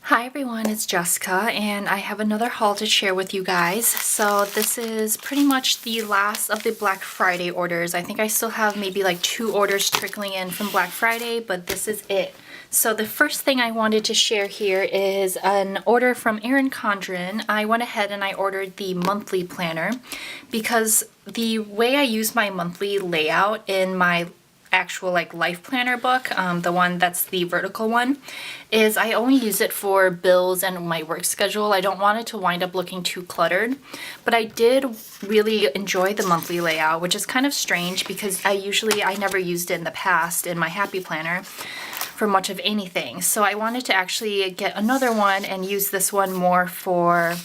Hi everyone, it's Jessica and I have another haul to share with you guys. So this is pretty much the last of the Black Friday orders. I think I still have maybe like 2 orders trickling in from Black Friday, but this is it. So the first thing I wanted to share here is an order from Erin Condren. I went ahead and I ordered the monthly planner because the way I use my monthly layout in my actual like life planner book, the one that's the vertical one, is I only use it for bills and my work schedule. I don't want it to wind up looking too cluttered, but I did really enjoy the monthly layout, which is kind of strange because I never used it in the past in my happy planner for much of anything. So I wanted to actually get another one and use this one more for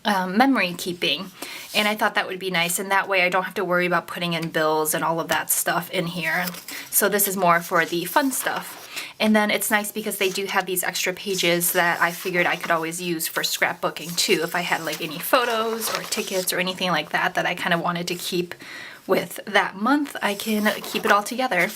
memory keeping. And I thought that would be nice, and that way I don't have to worry about putting in bills and all of that stuff in here. So this is more for the fun stuff. And then it's nice because they do have these extra pages that I figured I could always use for scrapbooking too, if I had like any photos or tickets or anything like that that I kind of wanted to keep with that month. I can keep it all together.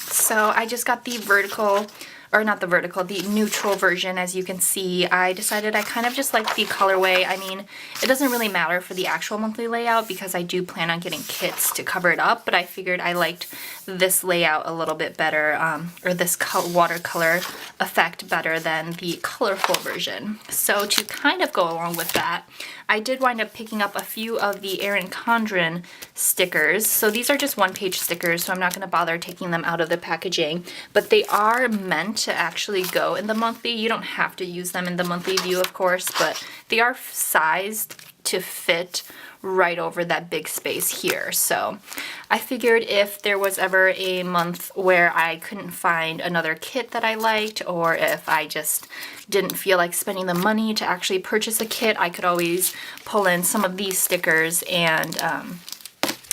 So I just got the vertical, or not the vertical, the neutral version. As you can see, I decided I kind of just like the colorway. I mean, it doesn't really matter for the actual monthly layout because I do plan on getting kits to cover it up, but I figured I liked this layout a little bit better, or this watercolor effect better than the colorful version. So to kind of go along with that, I did wind up picking up a few of the Erin Condren stickers. So these are just one-page stickers, so I'm not going to bother taking them out of the packaging, but they are meant to actually go in the monthly. You don't have to use them in the monthly view, of course, but they are sized to fit right over that big space here. So I figured if there was ever a month where I couldn't find another kit that I liked, or if I just didn't feel like spending the money to actually purchase a kit, I could always pull in some of these stickers and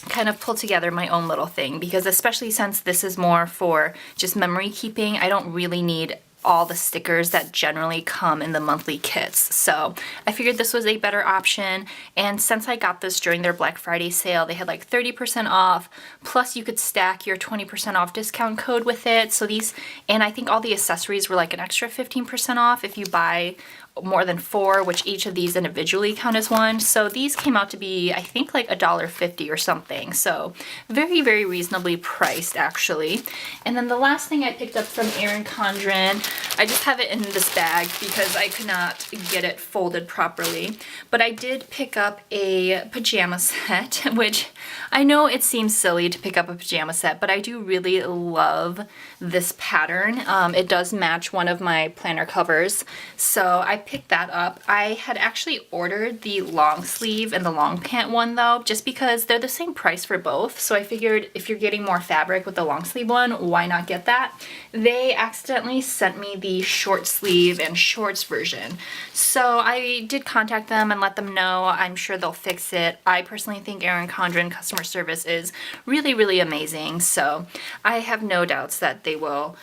kind of pull together my own little thing, because especially since this is more for just memory keeping, I don't really need all the stickers that generally come in the monthly kits. So I figured this was a better option, and since I got this during their Black Friday sale, they had like 30% off, plus you could stack your 20% off discount code with it. So these, and I think all the accessories were like an extra 15% off if you buy more than 4, which each of these individually count as one. So these came out to be, I think, like $1.50 or something. So very, very reasonably priced, actually. And then the last thing I picked up from Erin Condren, I just have it in this bag because I could not get it folded properly. But I did pick up a pajama set, which I know it seems silly to pick up a pajama set, but I do really love this pattern. It does match one of my planner covers, so I picked that up. I had actually ordered the long sleeve and the long pant one though, just because they're the same price for both. So I figured if you're getting more fabric with the long sleeve one, why not get that? They accidentally sent me the short sleeve and shorts version. So I did contact them and let them know. I'm sure they'll fix it. I personally think Erin Condren customer service is really, really amazing. So I have no doubts that they will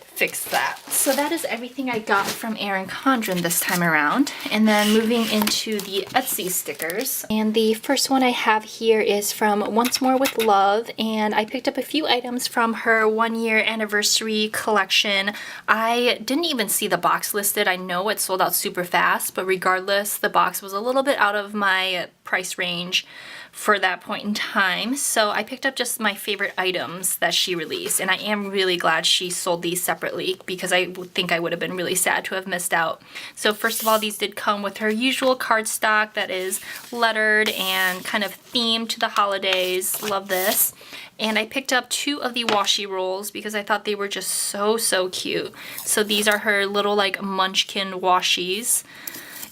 fix that. So that is everything I got from Erin Condren this time around. And then moving into the Etsy stickers. And the first one I have here is from Once More with Love, and I picked up a few items from her 1-year anniversary collection. I didn't even see the box listed. I know it sold out super fast, but regardless, the box was a little bit out of my price range for that point in time. So I picked up just my favorite items that she released, and I am really glad she sold these separately because I think I would have been really sad to have missed out. So first of all, these did come with her usual cardstock that is lettered and kind of themed to the holidays. Love this. And I picked up 2 of the washi rolls because I thought they were just so, so cute. So these are her little like munchkin washies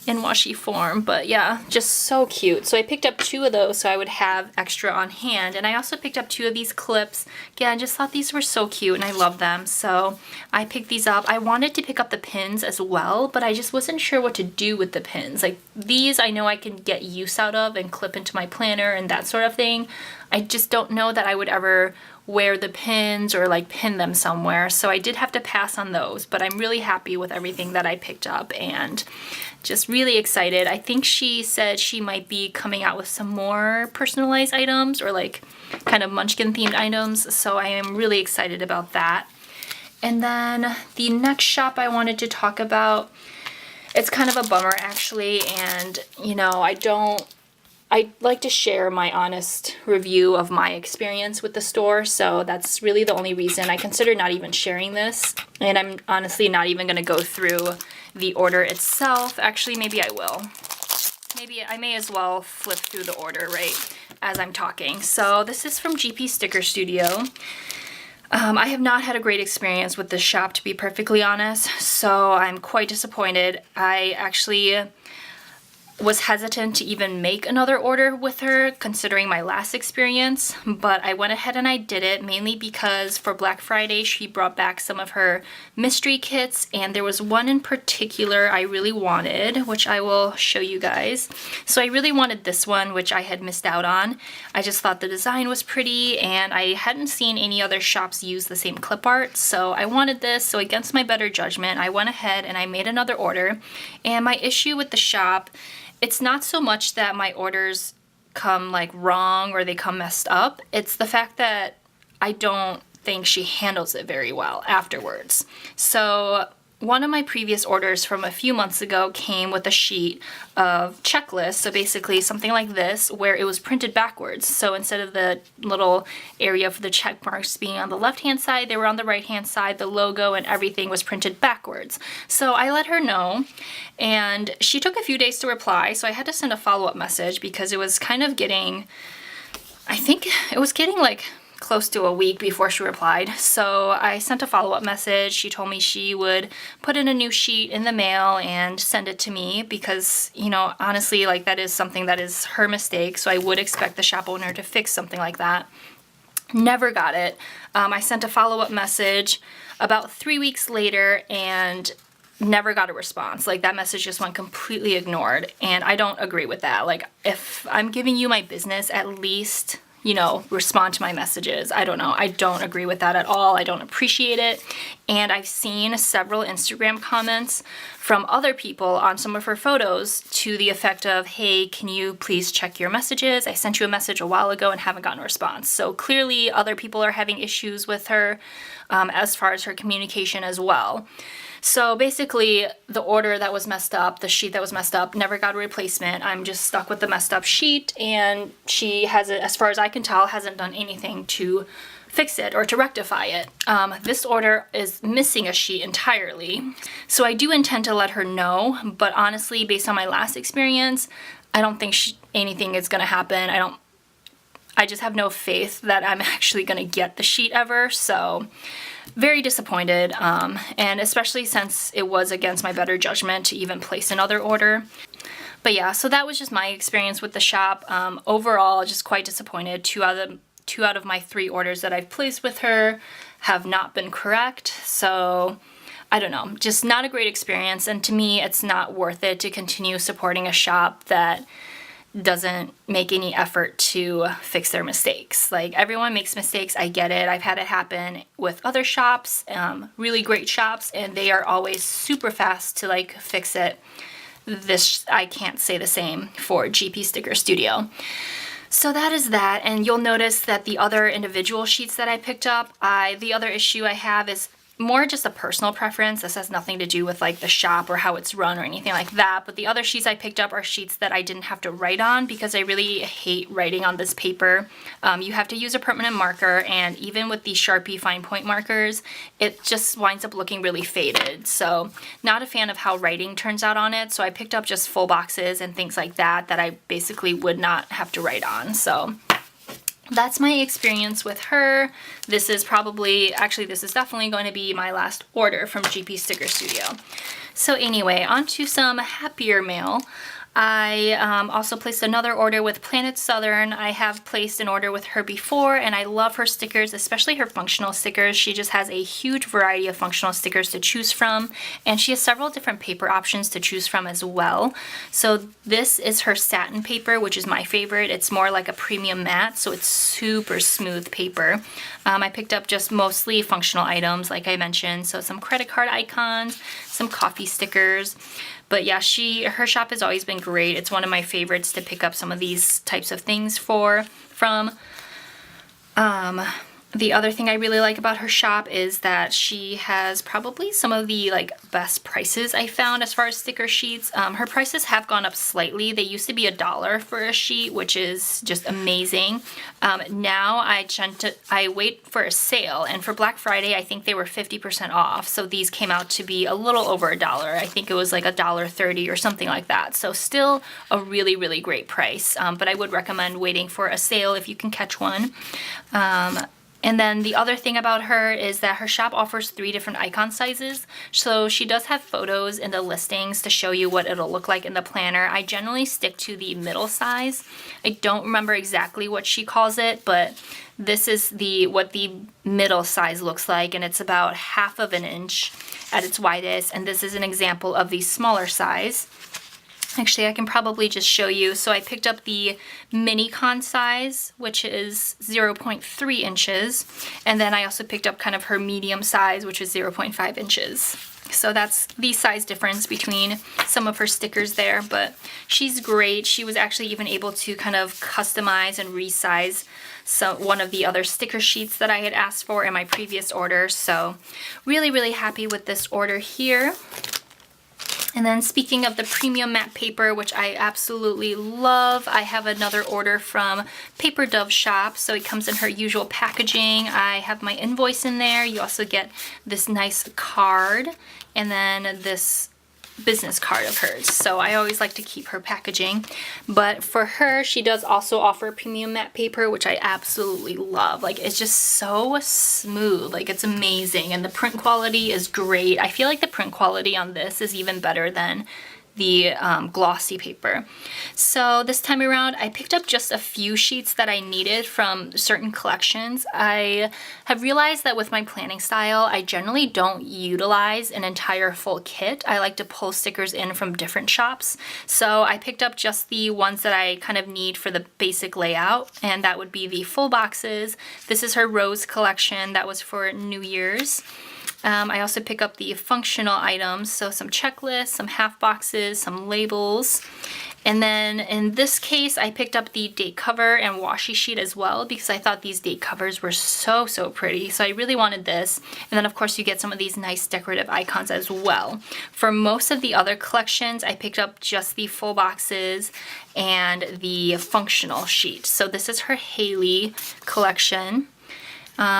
in washi form, but yeah, just so cute. So I picked up 2 of those so I would have extra on hand, and I also picked up 2 of these clips. Again, I just thought these were so cute and I love them, so I picked these up. I wanted to pick up the pins as well, but I just wasn't sure what to do with the pins. Like these I know I can get use out of and clip into my planner and that sort of thing. I just don't know that I would ever wear the pins or like pin them somewhere, so I did have to pass on those, but I'm really happy with everything that I picked up and just really excited. I think she said she might be coming out with some more personalized items or like kind of munchkin themed items, so I am really excited about that. And then the next shop I wanted to talk about, it's kind of a bummer actually, and you know, I like to share my honest review of my experience with the store, so that's really the only reason I consider not even sharing this. And I'm honestly not even going to go through the order itself. Actually, maybe I will. Maybe I may as well flip through the order right as I'm talking. So this is from GP Sticker Studio. I have not had a great experience with this shop, to be perfectly honest, so I'm quite disappointed. I actually was hesitant to even make another order with her considering my last experience, but I went ahead and I did it, mainly because for Black Friday she brought back some of her mystery kits, and there was one in particular I really wanted, which I will show you guys. So I really wanted this one, which I had missed out on. I just thought the design was pretty and I hadn't seen any other shops use the same clip art, so I wanted this. So against my better judgment, I went ahead and I made another order. And my issue with the shop, it's not so much that my orders come like wrong or they come messed up. It's the fact that I don't think she handles it very well afterwards. So one of my previous orders from a few months ago came with a sheet of checklists, so basically something like this, where it was printed backwards. So instead of the little area for the check marks being on the left-hand side, they were on the right-hand side. The logo and everything was printed backwards. So I let her know, and she took a few days to reply, so I had to send a follow-up message because it was kind of getting, I think it was getting like close to a week before she replied. So I sent a follow-up message. She told me she would put in a new sheet in the mail and send it to me because, you know, honestly, like that is something that is her mistake, so I would expect the shop owner to fix something like that. Never got it. I sent a follow-up message about 3 weeks later and never got a response. Like that message just went completely ignored, and I don't agree with that. Like if I'm giving you my business, at least, you know, respond to my messages. I don't know. I don't agree with that at all. I don't appreciate it. And I've seen several Instagram comments from other people on some of her photos to the effect of, hey, can you please check your messages? I sent you a message a while ago and haven't gotten a response. So clearly other people are having issues with her as far as her communication as well. So basically, the order that was messed up, the sheet that was messed up, never got a replacement. I'm just stuck with the messed up sheet, and she hasn't, as far as I can tell, hasn't done anything to fix it or to rectify it. This order is missing a sheet entirely. So I do intend to let her know, but honestly, based on my last experience, I don't think anything is gonna happen. I just have no faith that I'm actually gonna get the sheet ever, so very disappointed, and especially since it was against my better judgment to even place another order. But yeah, so that was just my experience with the shop. Overall, just quite disappointed. Two out of my 3 orders that I've placed with her have not been correct, so I don't know, just not a great experience, and to me it's not worth it to continue supporting a shop that doesn't make any effort to fix their mistakes. Like, everyone makes mistakes, I get it. I've had it happen with other shops, really great shops, and they are always super fast to like fix it. I can't say the same for GP Sticker Studio. So that is that, and you'll notice that the other individual sheets that I picked up, the other issue I have is more just a personal preference. This has nothing to do with like the shop or how it's run or anything like that, but the other sheets I picked up are sheets that I didn't have to write on because I really hate writing on this paper. You have to use a permanent marker, and even with these Sharpie fine point markers, it just winds up looking really faded. So not a fan of how writing turns out on it, so I picked up just full boxes and things like that I basically would not have to write on. So that's my experience with her. This is definitely going to be my last order from GP Sticker Studio. So anyway, on to some happier mail. I also placed another order with Planet Southern. I have placed an order with her before, and I love her stickers, especially her functional stickers. She just has a huge variety of functional stickers to choose from, and she has several different paper options to choose from as well. So this is her satin paper, which is my favorite. It's more like a premium matte, so it's super smooth paper. I picked up just mostly functional items, like I mentioned, so some credit card icons, some coffee stickers. But yeah, her shop has always been great. It's one of my favorites to pick up some of these types of things from. The other thing I really like about her shop is that she has probably some of the best prices I found as far as sticker sheets. Her prices have gone up slightly. They used to be $1 for a sheet, which is just amazing. Now I wait for a sale, and for Black Friday I think they were 50% off. So these came out to be a little over $1. I think it was like $1.30 or something like that. So still a really, really great price. But I would recommend waiting for a sale if you can catch one. And then the other thing about her is that her shop offers 3 different icon sizes. So she does have photos in the listings to show you what it'll look like in the planner. I generally stick to the middle size. I don't remember exactly what she calls it, but this is what the middle size looks like, and it's about 1/2 inch at its widest. And this is an example of the smaller size. Actually, I can probably just show you. So I picked up the mini con size, which is 0.3 inches. And then I also picked up kind of her medium size, which is 0.5 inches. So that's the size difference between some of her stickers there. But she's great. She was actually even able to kind of customize and resize one of the other sticker sheets that I had asked for in my previous order. So really, really happy with this order here. And then speaking of the premium matte paper, which I absolutely love, I have another order from Paper Dove Shop. So it comes in her usual packaging. I have my invoice in there. You also get this nice card and then this business card of hers. So I always like to keep her packaging. But for her, she does also offer premium matte paper, which I absolutely love. It's just so smooth. It's amazing. And the print quality is great. I feel like the print quality on this is even better than the glossy paper. So this time around, I picked up just a few sheets that I needed from certain collections. I have realized that with my planning style, I generally don't utilize an entire full kit. I like to pull stickers in from different shops. So I picked up just the ones that I kind of need for the basic layout, and that would be the full boxes. This is her Rose collection. That was for New Year's. I also pick up the functional items, so some checklists, some half boxes, some labels. And then in this case, I picked up the date cover and washi sheet as well because I thought these date covers were so, so pretty. So I really wanted this. And then of course you get some of these nice decorative icons as well. For most of the other collections, I picked up just the full boxes and the functional sheet. So this is her Haley collection.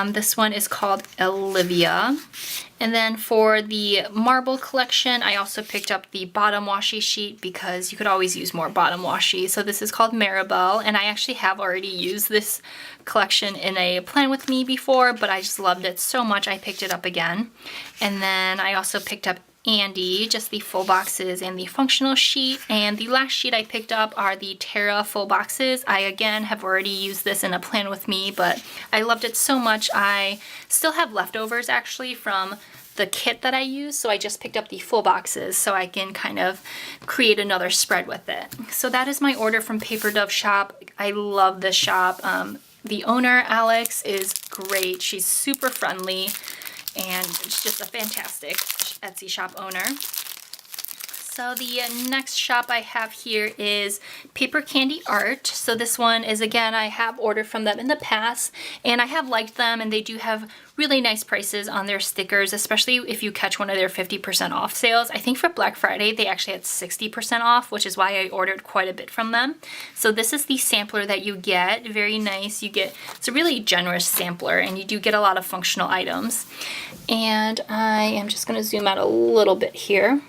This one is called Olivia. And then for the marble collection, I also picked up the bottom washi sheet because you could always use more bottom washi. So this is called Maribel, and I actually have already used this collection in a plan with me before, but I just loved it so much I picked it up again. And then I also picked up Andy, just the full boxes and the functional sheet. And the last sheet I picked up are the Terra full boxes. I again have already used this in a plan with me, but I loved it so much. I still have leftovers actually from the kit that I used, so I just picked up the full boxes so I can kind of create another spread with it. So that is my order from Paper Dove Shop. I love this shop. The owner, Alex, is great. She's super friendly, and it's just a fantastic Etsy shop owner. So the next shop I have here is Paper Candy Art. So this one is, again, I have ordered from them in the past, and I have liked them, and they do have really nice prices on their stickers, especially if you catch one of their 50% off sales. I think for Black Friday, they actually had 60% off, which is why I ordered quite a bit from them. So this is the sampler that you get. Very nice. It's a really generous sampler, and you do get a lot of functional items. And I am just going to zoom out a little bit here.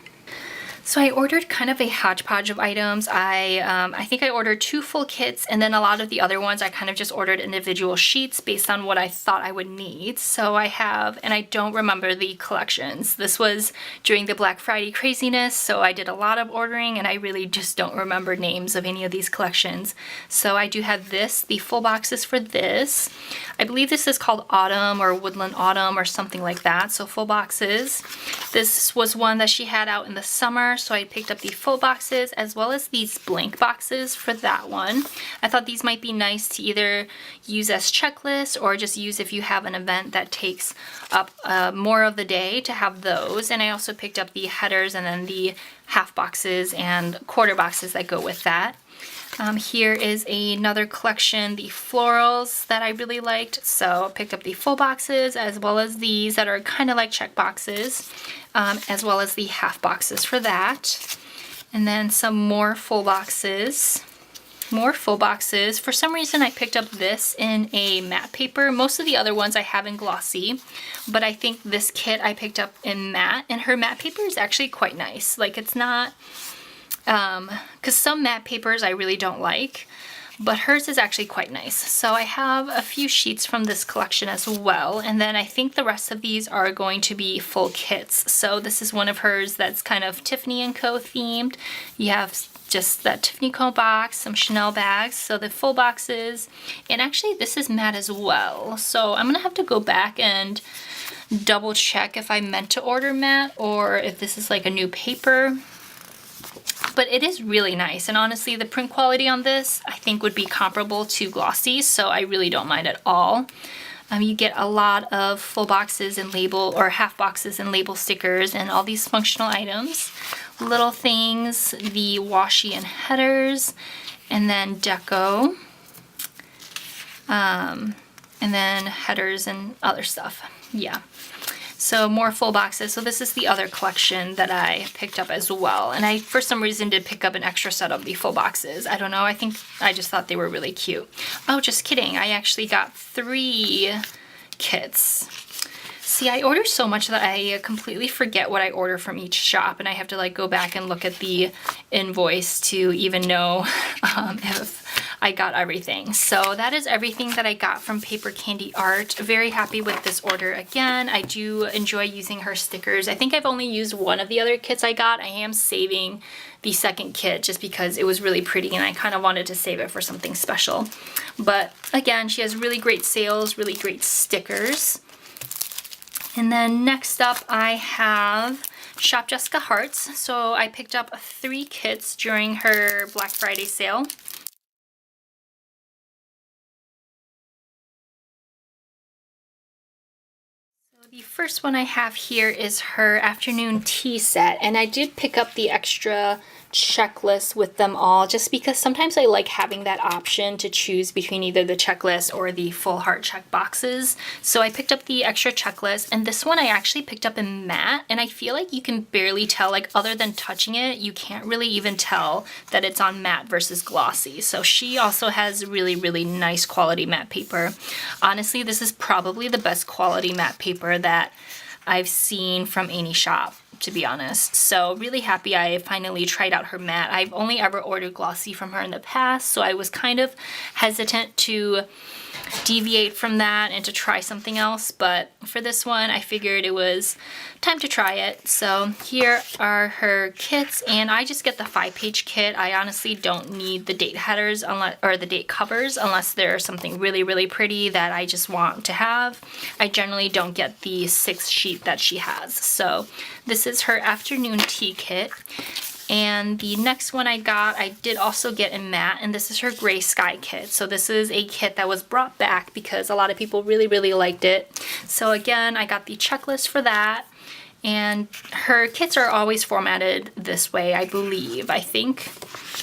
So I ordered kind of a hodgepodge of items. I think I ordered 2 full kits, and then a lot of the other ones I kind of just ordered individual sheets based on what I thought I would need. So I have, and I don't remember the collections. This was during the Black Friday craziness, so I did a lot of ordering and I really just don't remember names of any of these collections. So I do have this, the full boxes for this. I believe this is called Autumn or Woodland Autumn or something like that, so full boxes. This was one that she had out in the summer, so I picked up the full boxes as well as these blank boxes for that one. I thought these might be nice to either use as checklists or just use if you have an event that takes up more of the day, to have those. And I also picked up the headers and then the half boxes and quarter boxes that go with that. Here is another collection, the florals that I really liked. So I picked up the full boxes as well as these that are kind of like check boxes, as well as the half boxes for that. And then some more full boxes. More full boxes. For some reason I picked up this in a matte paper. Most of the other ones I have in glossy, but I think this kit I picked up in matte, and her matte paper is actually quite nice. Like, it's not, because some matte papers I really don't like, but hers is actually quite nice. So I have a few sheets from this collection as well, and then I think the rest of these are going to be full kits. So this is one of hers that's kind of Tiffany & Co. themed. You have just that Tiffany Co. box, some Chanel bags, so the full boxes, and actually this is matte as well. So I'm gonna have to go back and double check if I meant to order matte or if this is like a new paper. But it is really nice, and honestly the print quality on this I think would be comparable to glossy, so I really don't mind at all. You get a lot of full boxes and label, or half boxes and label stickers and all these functional items. Little things, the washi and headers, and then deco, and then headers and other stuff. Yeah. So more full boxes. So this is the other collection that I picked up as well. And I, for some reason, did pick up an extra set of the full boxes. I don't know. I think I just thought they were really cute. Oh, just kidding. I actually got 3 kits. See, I order so much that I completely forget what I order from each shop, and I have to like go back and look at the invoice to even know if I got everything. So that is everything that I got from Paper Candy Art. Very happy with this order again. I do enjoy using her stickers. I think I've only used one of the other kits I got. I am saving the second kit just because it was really pretty and I kind of wanted to save it for something special. But again, she has really great sales, really great stickers. And then next up I have Shop Jessica Hearts. So I picked up 3 kits during her Black Friday sale. The first one I have here is her afternoon tea set, and I did pick up the extra checklist with them all just because sometimes I like having that option to choose between either the checklist or the full heart check boxes. So I picked up the extra checklist, and this one I actually picked up in matte, and I feel like you can barely tell, like other than touching it, you can't really even tell that it's on matte versus glossy. So she also has really, really nice quality matte paper. Honestly, this is probably the best quality matte paper that I've seen from any shop, to be honest. So really happy I finally tried out her matte. I've only ever ordered glossy from her in the past, so I was kind of hesitant to deviate from that and to try something else, but for this one I figured it was time to try it. So here are her kits, and I just get the 5-page kit. I honestly don't need the date headers unless, or the date covers, unless there's something really, really pretty that I just want to have. I generally don't get the 6 sheet that she has. So this is her afternoon tea kit. And the next one I got, I did also get in matte, and this is her Gray Sky kit. So this is a kit that was brought back because a lot of people really, really liked it. So again, I got the checklist for that. And her kits are always formatted this way, I believe. I think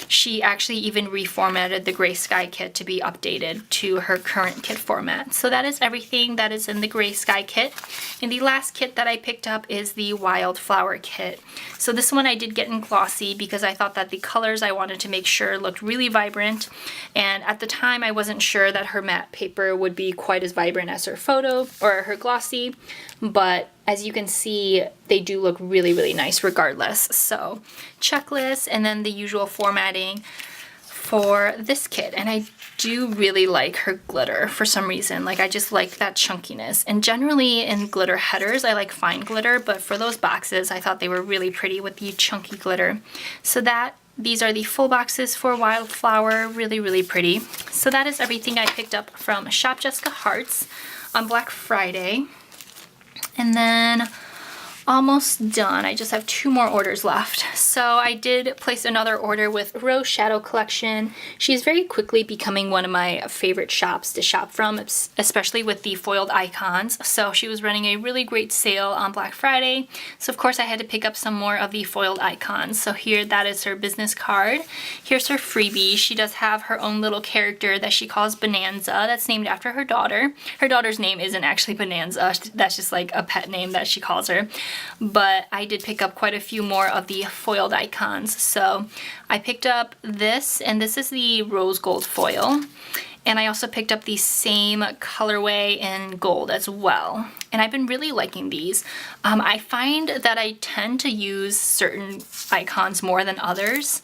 she actually even reformatted the Gray Sky kit to be updated to her current kit format. So that is everything that is in the Gray Sky kit. And the last kit that I picked up is the Wildflower kit. So this one I did get in glossy because I thought that the colors I wanted to make sure looked really vibrant. And at the time I wasn't sure that her matte paper would be quite as vibrant as her photo or her glossy, but as you can see, they do look really, really nice regardless. So checklist, and then the usual formatting for this kit. And I do really like her glitter for some reason. Like, I just like that chunkiness. And generally in glitter headers, I like fine glitter, but for those boxes, I thought they were really pretty with the chunky glitter. So these are the full boxes for Wildflower. Really, really pretty. So that is everything I picked up from Shop Jessica Hearts on Black Friday. And then almost done. I just have 2 more orders left. So I did place another order with Rose Shadow Collection. She's very quickly becoming one of my favorite shops to shop from, especially with the foiled icons. So she was running a really great sale on Black Friday. So of course I had to pick up some more of the foiled icons. So here, that is her business card. Here's her freebie. She does have her own little character that she calls Bonanza. That's named after her daughter. Her daughter's name isn't actually Bonanza. That's just like a pet name that she calls her. But I did pick up quite a few more of the foiled icons. So I picked up this, and this is the rose gold foil. And I also picked up the same colorway in gold as well. And I've been really liking these. I find that I tend to use certain icons more than others.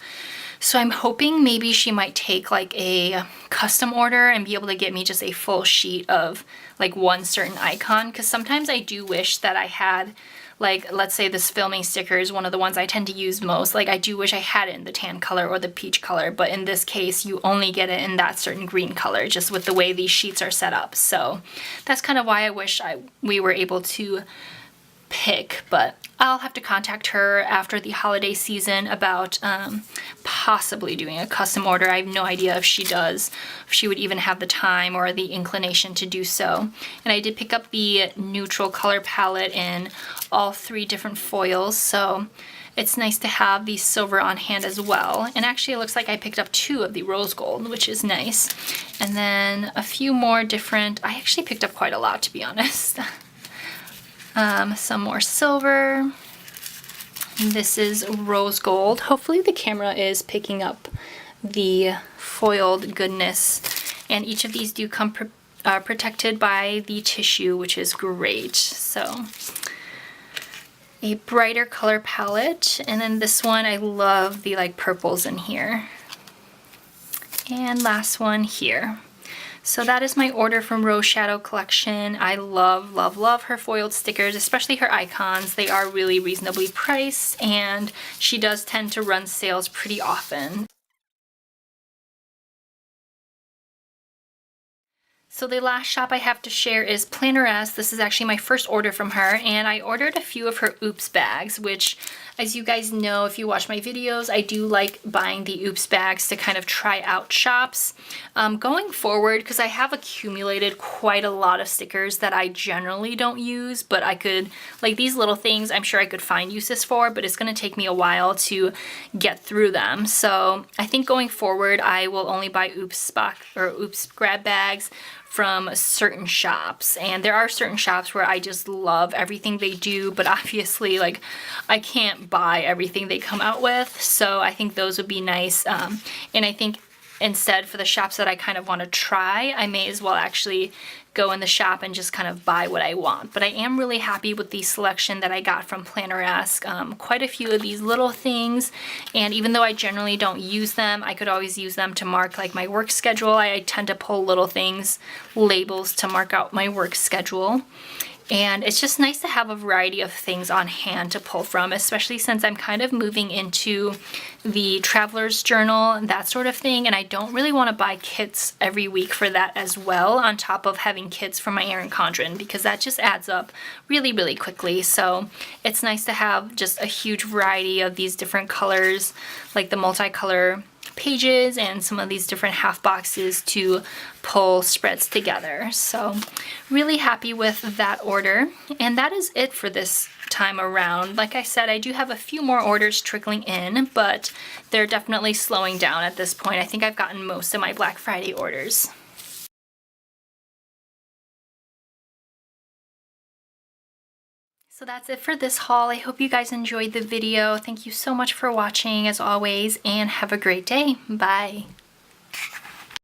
So I'm hoping maybe she might take like a custom order and be able to get me just a full sheet of like one certain icon. Because sometimes I do wish that I had, like, let's say this filming sticker is one of the ones I tend to use most. Like, I do wish I had it in the tan color or the peach color, but in this case, you only get it in that certain green color, just with the way these sheets are set up. So that's kind of why I wish we were able to pick, but I'll have to contact her after the holiday season about possibly doing a custom order. I have no idea if she does, if she would even have the time or the inclination to do so. And I did pick up the neutral color palette in all 3 different foils, so it's nice to have the silver on hand as well. And actually it looks like I picked up 2 of the rose gold, which is nice. And then a few more different, I actually picked up quite a lot, to be honest. Some more silver. This is rose gold. Hopefully the camera is picking up the foiled goodness. And each of these do come protected by the tissue, which is great. So a brighter color palette. And then this one, I love the like purples in here. And last one here. So that is my order from Rose Shadow Collection. I love, love, love her foiled stickers, especially her icons. They are really reasonably priced, and she does tend to run sales pretty often. So the last shop I have to share is Planneresque. This is actually my first order from her, and I ordered a few of her Oops bags, which, as you guys know, if you watch my videos, I do like buying the Oops bags to kind of try out shops. Going forward, because I have accumulated quite a lot of stickers that I generally don't use, but I could, like these little things, I'm sure I could find uses for, but it's going to take me a while to get through them. So I think going forward, I will only buy Oops grab bags from certain shops, and there are certain shops where I just love everything they do, but obviously like I can't buy everything they come out with, so I think those would be nice. And I think instead, for the shops that I kind of want to try, I may as well actually go in the shop and just kind of buy what I want. But I am really happy with the selection that I got from Planneresque. Quite a few of these little things, and even though I generally don't use them, I could always use them to mark like my work schedule. I tend to pull little things, labels, to mark out my work schedule. And it's just nice to have a variety of things on hand to pull from, especially since I'm kind of moving into the traveler's journal and that sort of thing. And I don't really want to buy kits every week for that as well, on top of having kits for my Erin Condren, because that just adds up really, really quickly. So it's nice to have just a huge variety of these different colors, like the multicolor pages and some of these different half boxes to pull spreads together. So really happy with that order, and that is it for this time around. Like I said, I do have a few more orders trickling in, but they're definitely slowing down at this point. I think I've gotten most of my Black Friday orders. So that's it for this haul. I hope you guys enjoyed the video. Thank you so much for watching as always, and have a great day. Bye.